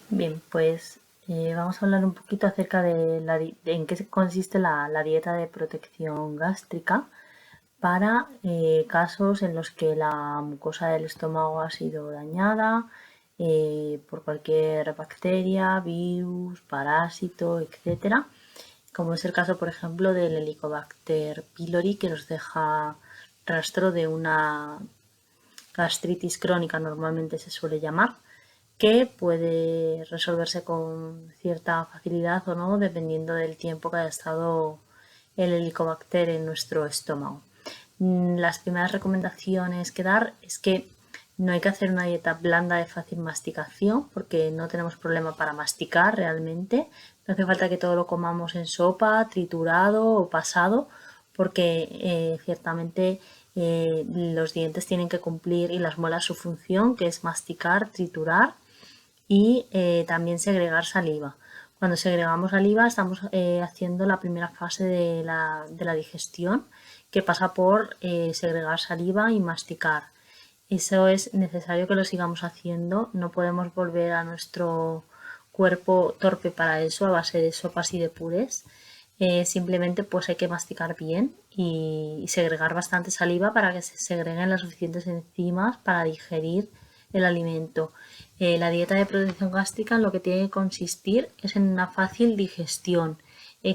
Bien, pues vamos a hablar un poquito acerca de, en qué consiste la dieta de protección gástrica para casos en los que la mucosa del estómago ha sido dañada por cualquier bacteria, virus, parásito, etcétera, como es el caso, por ejemplo, del Helicobacter pylori, que nos deja rastro de una gastritis crónica, normalmente se suele llamar, que puede resolverse con cierta facilidad o no, dependiendo del tiempo que haya estado el helicobacter en nuestro estómago. Las primeras recomendaciones que dar es que no hay que hacer una dieta blanda de fácil masticación porque no tenemos problema para masticar realmente. No hace falta que todo lo comamos en sopa, triturado o pasado, porque ciertamente los dientes tienen que cumplir y las muelas su función, que es masticar, triturar y también segregar saliva. Cuando segregamos saliva estamos haciendo la primera fase de la digestión, que pasa por segregar saliva y masticar. Eso es necesario que lo sigamos haciendo, no podemos volver a nuestro cuerpo torpe para eso a base de sopas y de purés. Simplemente pues hay que masticar bien y segregar bastante saliva para que se segreguen las suficientes enzimas para digerir el alimento. La dieta de protección gástrica en lo que tiene que consistir es en una fácil digestión,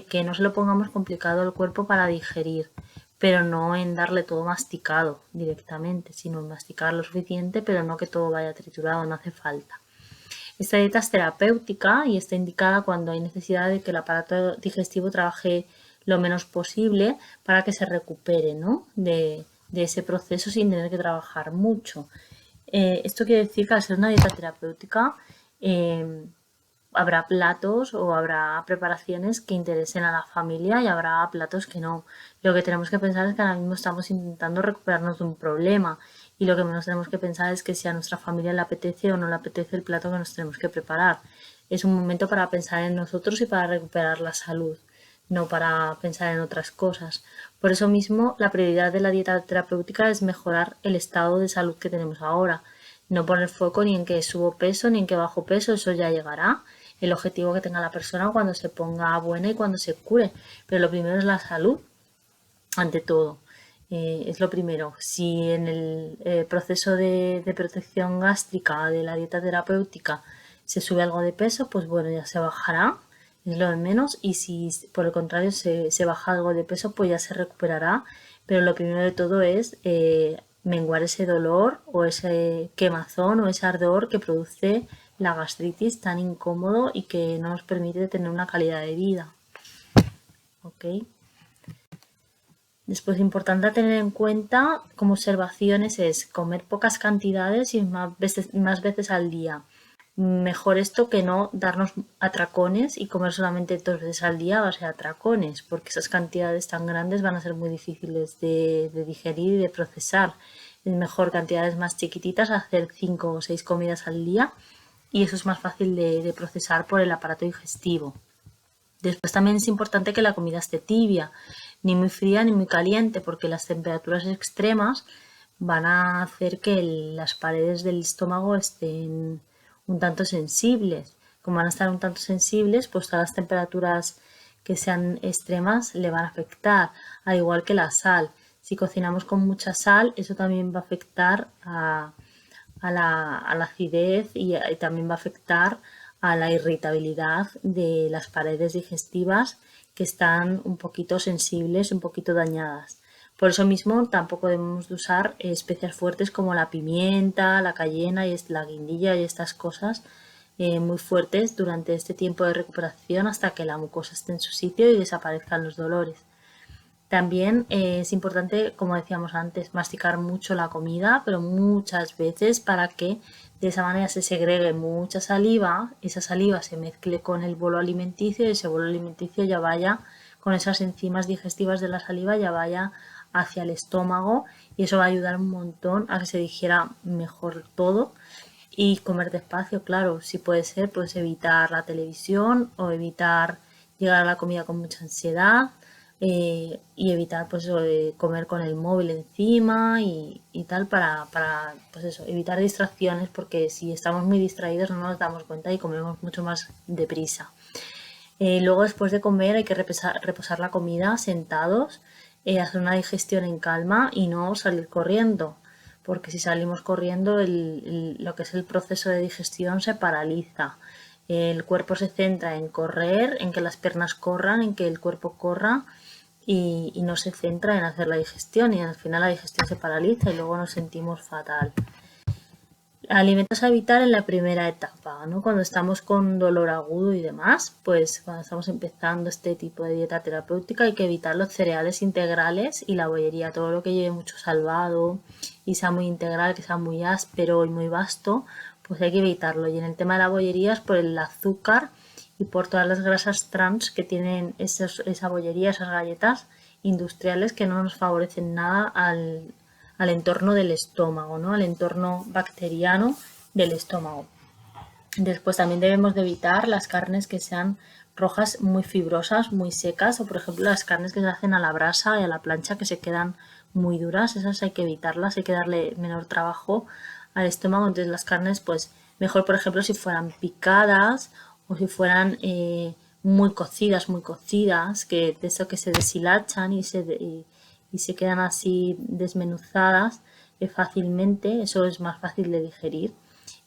que no se lo pongamos complicado al cuerpo para digerir, pero no en darle todo masticado directamente, sino en masticar lo suficiente, pero no que todo vaya triturado, no hace falta. Esta dieta es terapéutica y está indicada cuando hay necesidad de que el aparato digestivo trabaje lo menos posible para que se recupere, ¿no?, de ese proceso sin tener que trabajar mucho. Esto quiere decir que al ser una dieta terapéutica habrá platos o habrá preparaciones que interesen a la familia y habrá platos que no. Lo que tenemos que pensar es que ahora mismo estamos intentando recuperarnos de un problema y lo que menos tenemos que pensar es que si a nuestra familia le apetece o no le apetece el plato que nos tenemos que preparar. Es un momento para pensar en nosotros y para recuperar la salud, no para pensar en otras cosas. Por eso mismo, la prioridad de la dieta terapéutica es mejorar el estado de salud que tenemos ahora. No poner foco ni en que subo peso ni en que bajo peso, eso ya llegará. El objetivo que tenga la persona cuando se ponga buena y cuando se cure. Pero lo primero es la salud, ante todo. Es lo primero. Si en el proceso de protección gástrica de la dieta terapéutica se sube algo de peso, pues bueno, ya se bajará, es lo de menos. Y si por el contrario se baja algo de peso, pues ya se recuperará. Pero lo primero de todo es menguar ese dolor o ese quemazón o ese ardor que produce la gastritis tan incómodo y que no nos permite tener una calidad de vida. ¿Ok? Después, importante a tener en cuenta como observaciones es comer pocas cantidades y más veces al día. Mejor esto que no darnos atracones y comer solamente 2 veces al día a base de atracones, porque esas cantidades tan grandes van a ser muy difíciles de digerir y de procesar. Es mejor cantidades más chiquititas, hacer 5 o 6 comidas al día y eso es más fácil de procesar por el aparato digestivo. Después también es importante que la comida esté tibia, ni muy fría ni muy caliente, porque las temperaturas extremas van a hacer que las paredes del estómago estén un tanto sensibles. Como van a estar un tanto sensibles, pues todas las temperaturas que sean extremas le van a afectar, al igual que la sal. Si cocinamos con mucha sal, eso también va a afectar a la acidez y también va a afectar a la irritabilidad de las paredes digestivas que están un poquito sensibles, un poquito dañadas. Por eso mismo tampoco debemos de usar especias fuertes como la pimienta, la cayena y la guindilla y estas cosas muy fuertes durante este tiempo de recuperación hasta que la mucosa esté en su sitio y desaparezcan los dolores. También es importante, como decíamos antes, masticar mucho la comida, pero muchas veces para que de esa manera se segregue mucha saliva, esa saliva se mezcle con el bolo alimenticio y ese bolo alimenticio ya vaya con esas enzimas digestivas de la saliva, ya vaya hacia el estómago y eso va a ayudar un montón a que se digiera mejor todo y comer despacio, claro, si puede ser, pues evitar la televisión o evitar llegar a la comida con mucha ansiedad y evitar pues eso, comer con el móvil encima y tal para pues eso, evitar distracciones, porque si estamos muy distraídos no nos damos cuenta y comemos mucho más deprisa. Luego, después de comer, hay que reposar la comida sentados, hacer una digestión en calma y no salir corriendo, porque si salimos corriendo, lo que es el proceso de digestión se paraliza. El cuerpo se centra en correr, en que las piernas corran, en que el cuerpo corra y no se centra en hacer la digestión, y al final la digestión se paraliza y luego nos sentimos fatal. Alimentos a evitar en la primera etapa, ¿no? Cuando estamos con dolor agudo y demás, pues cuando estamos empezando este tipo de dieta terapéutica hay que evitar los cereales integrales y la bollería, todo lo que lleve mucho salvado y sea muy integral, que sea muy áspero y muy vasto, pues hay que evitarlo. Y en el tema de la bollería es por el azúcar y por todas las grasas trans que tienen esa bollería, esas galletas industriales que no nos favorecen nada al entorno del estómago, ¿no? Al entorno bacteriano del estómago. Después también debemos de evitar las carnes que sean rojas muy fibrosas, muy secas, o por ejemplo las carnes que se hacen a la brasa y a la plancha que se quedan muy duras, esas hay que evitarlas, hay que darle menor trabajo al estómago. Entonces las carnes, pues mejor por ejemplo si fueran picadas o si fueran muy cocidas, que de eso que se deshilachan y se quedan así desmenuzadas fácilmente, eso es más fácil de digerir.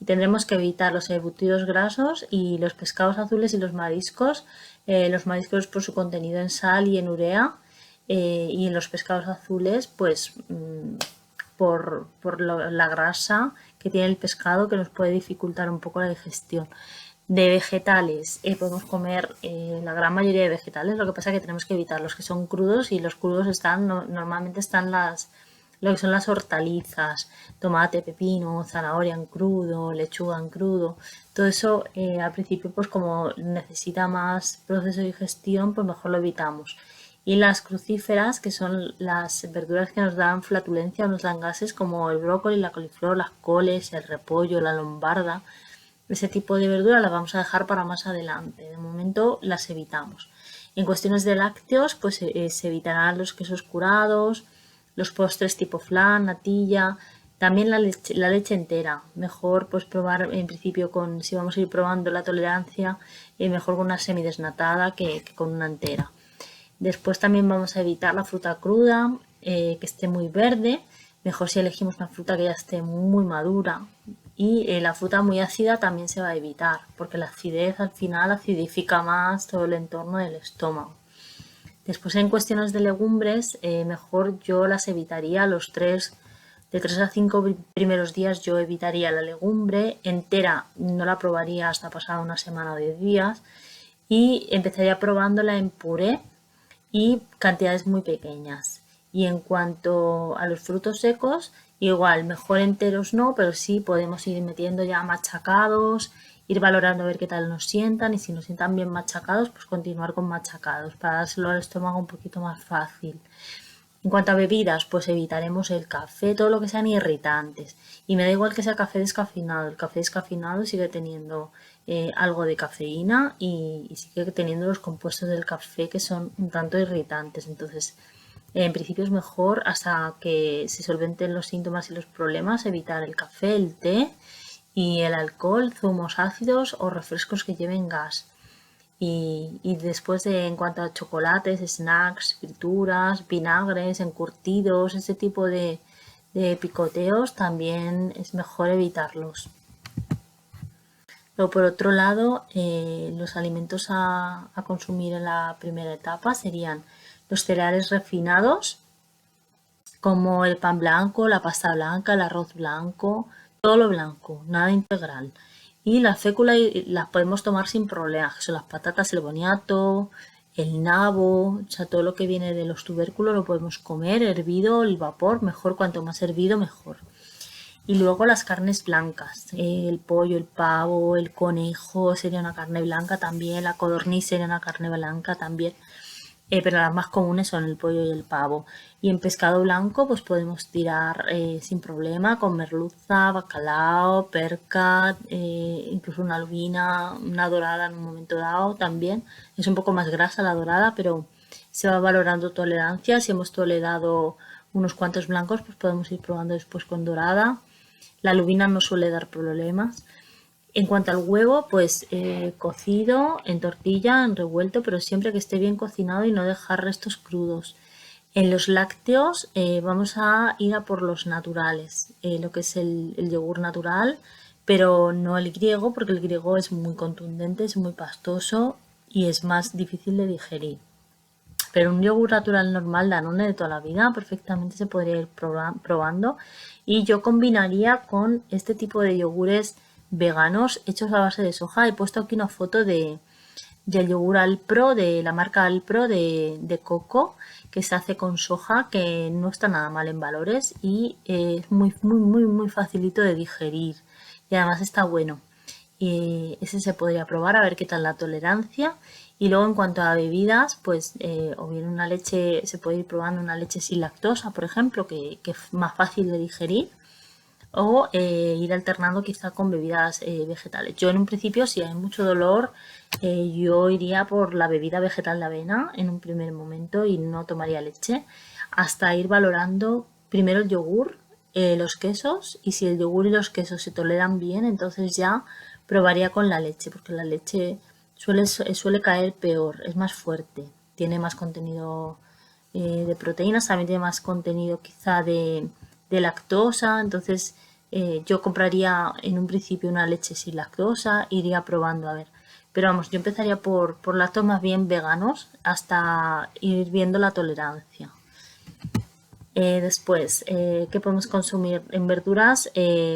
Y tendremos que evitar los embutidos grasos y los pescados azules y los mariscos por su contenido en sal y en urea, y en los pescados azules pues la grasa que tiene el pescado, que nos puede dificultar un poco la digestión. De vegetales, podemos comer la gran mayoría de vegetales, lo que pasa es que tenemos que evitar los que son crudos, y los crudos normalmente están lo que son las hortalizas, tomate, pepino, zanahoria en crudo, lechuga en crudo. Todo eso al principio pues como necesita más proceso de digestión, pues mejor lo evitamos. Y las crucíferas, que son las verduras que nos dan flatulencia o nos dan gases, como el brócoli, la coliflor, las coles, el repollo, la lombarda, ese tipo de verduras las vamos a dejar para más adelante. De momento las evitamos. En cuestiones de lácteos, pues se evitarán los quesos curados, los postres tipo flan, natilla, también la leche entera. Mejor pues probar en principio si vamos a ir probando la tolerancia, mejor con una semidesnatada que con una entera. Después también vamos a evitar la fruta cruda, que esté muy verde. Mejor si elegimos una fruta que ya esté muy madura. Y la fruta muy ácida también se va a evitar, porque la acidez al final acidifica más todo el entorno del estómago. Después, en cuestiones de legumbres, mejor yo las evitaría de 3 a 5 primeros días. Yo evitaría la legumbre entera, no la probaría hasta pasar una semana o 10 días, y empezaría probándola en puré y cantidades muy pequeñas. Y en cuanto a los frutos secos, igual, mejor enteros no, pero sí podemos ir metiendo ya machacados, ir valorando a ver qué tal nos sientan, y si nos sientan bien machacados, pues continuar con machacados para dárselo al estómago un poquito más fácil. En cuanto a bebidas, pues evitaremos el café, todo lo que sean irritantes. Y me da igual que sea café descafeinado. El café descafeinado sigue teniendo algo de cafeína y sigue teniendo los compuestos del café que son un tanto irritantes. Entonces, en principio es mejor, hasta que se solventen los síntomas y los problemas, evitar el café, el té y el alcohol, zumos ácidos o refrescos que lleven gas. Y después en cuanto a chocolates, snacks, frituras, vinagres, encurtidos, ese tipo de picoteos, también es mejor evitarlos. Luego, por otro lado, los alimentos a consumir en la primera etapa serían los cereales refinados, como el pan blanco, la pasta blanca, el arroz blanco, todo lo blanco, nada integral. Y las féculas las podemos tomar sin problemas, que son las patatas, el boniato, el nabo, o sea, todo lo que viene de los tubérculos lo podemos comer hervido, el vapor, mejor, cuanto más hervido mejor. Y luego las carnes blancas, el pollo, el pavo, el conejo sería una carne blanca también, la codorniz sería una carne blanca también. Pero las más comunes son el pollo y el pavo. Y en pescado blanco pues podemos tirar sin problema con merluza, bacalao, perca, incluso una lubina, una dorada en un momento dado también. Es un poco más grasa la dorada, pero se va valorando tolerancia. Si hemos tolerado unos cuantos blancos, pues podemos ir probando después con dorada. La lubina no suele dar problemas. En cuanto al huevo, pues cocido, en tortilla, en revuelto, pero siempre que esté bien cocinado y no dejar restos crudos. En los lácteos vamos a ir a por los naturales, lo que es el yogur natural, pero no el griego, porque el griego es muy contundente, es muy pastoso y es más difícil de digerir. Pero un yogur natural normal, Danone de toda la vida, perfectamente se podría ir probando. Y yo combinaría con este tipo de yogures veganos hechos a base de soja. He puesto aquí una foto del yogur Alpro, de la marca Alpro de coco, que se hace con soja, que no está nada mal en valores y es muy facilito de digerir. Y además está bueno. Y ese se podría probar a ver qué tal la tolerancia. Y luego en cuanto a bebidas, pues o bien una leche, se puede ir probando una leche sin lactosa, por ejemplo, que es más fácil de digerir, o ir alternando quizá con bebidas vegetales. Yo en un principio, si hay mucho dolor, yo iría por la bebida vegetal de avena en un primer momento y no tomaría leche, hasta ir valorando primero el yogur, los quesos, y si el yogur y los quesos se toleran bien, entonces ya probaría con la leche, porque la leche suele caer peor, es más fuerte, tiene más contenido de proteínas, también tiene más contenido quizá de lactosa, entonces yo compraría en un principio una leche sin lactosa, iría probando a ver. Pero vamos, yo empezaría por lácteos más bien veganos hasta ir viendo la tolerancia. Después, ¿qué podemos consumir en verduras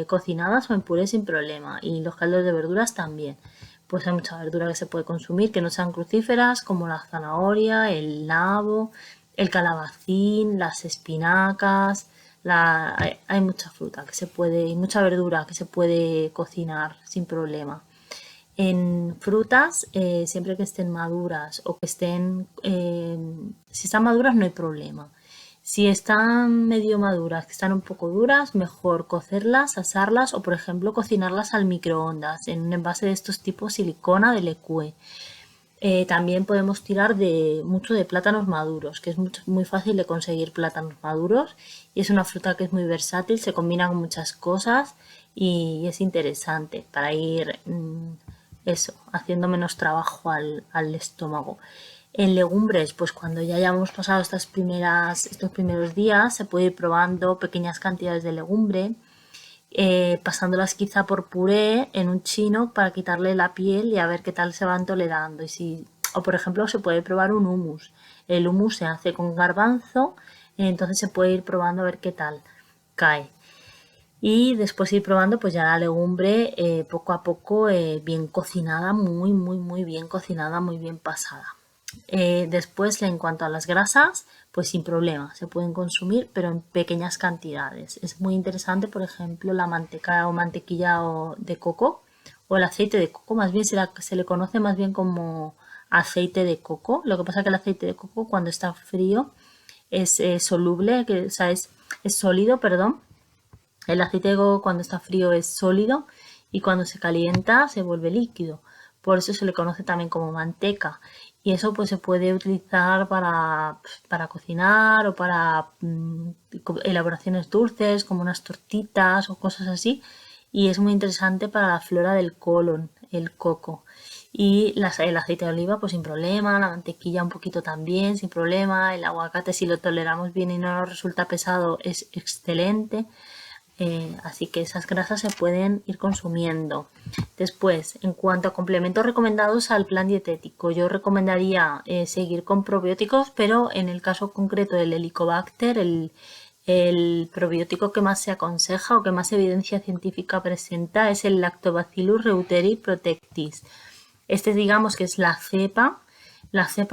cocinadas o en puré sin problema? Y los caldos de verduras también. Pues hay mucha verdura que se puede consumir que no sean crucíferas, como la zanahoria, el nabo, el calabacín, las espinacas. Hay mucha fruta que se puede, y mucha verdura que se puede cocinar sin problema. En frutas, siempre que estén maduras o que estén, si están maduras no hay problema. Si están medio maduras, que están un poco duras, mejor cocerlas, asarlas o por ejemplo cocinarlas al microondas en un envase de estos tipos silicona de Lecue. También podemos tirar mucho de plátanos maduros, que es muy fácil de conseguir plátanos maduros y es una fruta que es muy versátil, se combina con muchas cosas y es interesante para ir haciendo menos trabajo al estómago. En legumbres, pues cuando ya hayamos pasado estos primeros días, se puede ir probando pequeñas cantidades de legumbre, pasándolas quizá por puré en un chino para quitarle la piel y a ver qué tal se van tolerando. O por ejemplo, se puede probar un hummus. El hummus se hace con garbanzo, entonces se puede ir probando a ver qué tal cae. Y después ir probando pues ya la legumbre poco a poco bien cocinada, muy bien cocinada, muy bien pasada. Después, en cuanto a las grasas, pues sin problema, se pueden consumir, pero en pequeñas cantidades. Es muy interesante, por ejemplo, la manteca o mantequilla de coco o el aceite de coco, más bien se le conoce más bien como aceite de coco. Lo que pasa es que el aceite de coco cuando está frío es soluble, o sea, es sólido, perdón. El aceite de coco cuando está frío es sólido y cuando se calienta se vuelve líquido. Por eso se le conoce también como manteca. Y eso pues se puede utilizar para cocinar o para elaboraciones dulces como unas tortitas o cosas así. Y es muy interesante para la flora del colon, el coco. Y el aceite de oliva pues sin problema, la mantequilla un poquito también sin problema, el aguacate si lo toleramos bien y no nos resulta pesado es excelente. Así que esas grasas se pueden ir consumiendo. Después, en cuanto a complementos recomendados al plan dietético, yo recomendaría seguir con probióticos, pero en el caso concreto del Helicobacter, el probiótico que más se aconseja o que más evidencia científica presenta es el Lactobacillus reuteri protectis. Este digamos que es la cepa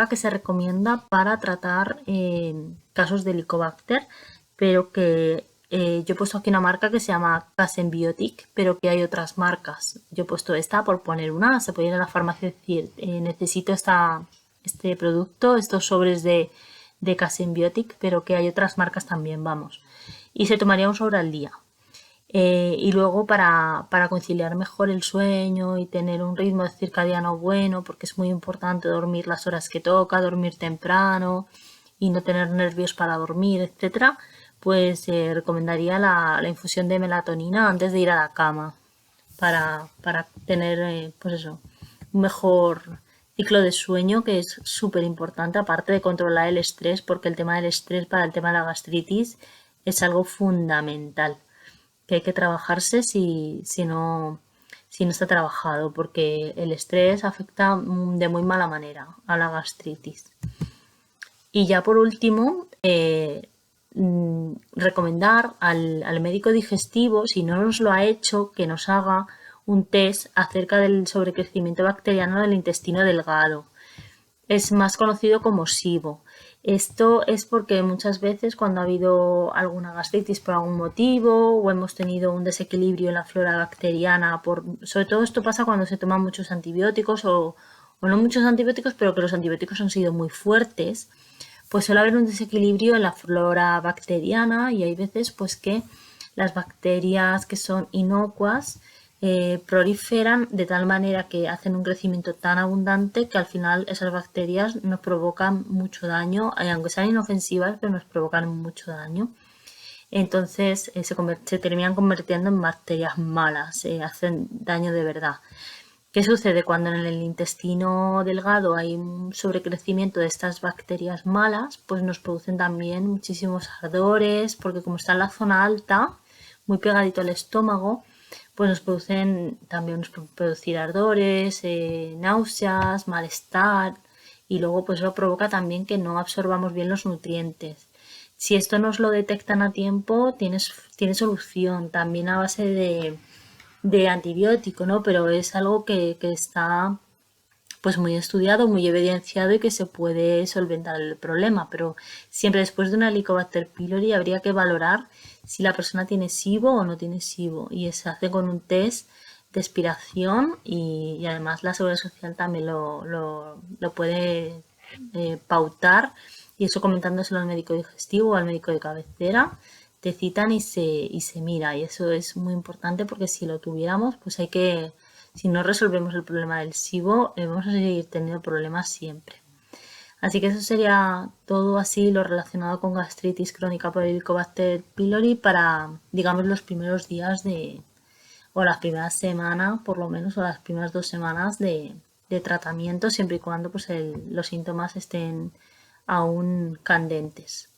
que se recomienda para tratar casos de Helicobacter, pero que yo he puesto aquí una marca que se llama Casenbiotic, pero que hay otras marcas. Yo he puesto esta por poner una. Se puede ir a la farmacia y decir, necesito este producto, estos sobres de Casenbiotic, pero que hay otras marcas también, vamos. Y se tomaría un sobre al día. Y luego para conciliar mejor el sueño y tener un ritmo circadiano bueno, porque es muy importante dormir las horas que toca, dormir temprano y no tener nervios para dormir, etcétera, pues recomendaría la infusión de melatonina antes de ir a la cama para tener, pues eso, un mejor ciclo de sueño, que es súper importante, aparte de controlar el estrés, porque el tema del estrés para el tema de la gastritis es algo fundamental, que hay que trabajarse si no está trabajado, porque el estrés afecta de muy mala manera a la gastritis. Y ya por último, recomendar al médico digestivo, si no nos lo ha hecho, que nos haga un test acerca del sobrecrecimiento bacteriano del intestino delgado. Es más conocido como SIBO. Esto es porque muchas veces cuando ha habido alguna gastritis por algún motivo o hemos tenido un desequilibrio en la flora bacteriana, sobre todo esto pasa cuando se toman muchos antibióticos o no muchos antibióticos, pero que los antibióticos han sido muy fuertes, pues suele haber un desequilibrio en la flora bacteriana y hay veces pues que las bacterias que son inocuas proliferan de tal manera que hacen un crecimiento tan abundante que al final esas bacterias nos provocan mucho daño, aunque sean inofensivas, pero nos provocan mucho daño. Entonces se terminan convirtiendo en bacterias malas, hacen daño de verdad. ¿Qué sucede cuando en el intestino delgado hay un sobrecrecimiento de estas bacterias malas? Pues nos producen también muchísimos ardores, porque como está en la zona alta, muy pegadito al estómago, pues nos pueden producir ardores, náuseas, malestar, y luego pues eso provoca también que no absorbamos bien los nutrientes. Si esto nos lo detectan a tiempo, tiene solución, también a base de antibiótico, ¿no? Pero es algo que está pues muy estudiado, muy evidenciado y que se puede solventar el problema, pero siempre después de una Helicobacter pylori habría que valorar si la persona tiene SIBO o no tiene SIBO y se hace con un test de expiración y además la Seguridad Social también lo puede pautar y eso comentándoselo al médico digestivo o al médico de cabecera te citan y se mira y eso es muy importante porque si lo tuviéramos pues si no resolvemos el problema del SIBO vamos a seguir teniendo problemas siempre. Así que eso sería todo así lo relacionado con gastritis crónica por Helicobacter pylori para, digamos, los primeros días o las primeras semanas, por lo menos, o las primeras 2 semanas de tratamiento, siempre y cuando pues los síntomas estén aún candentes.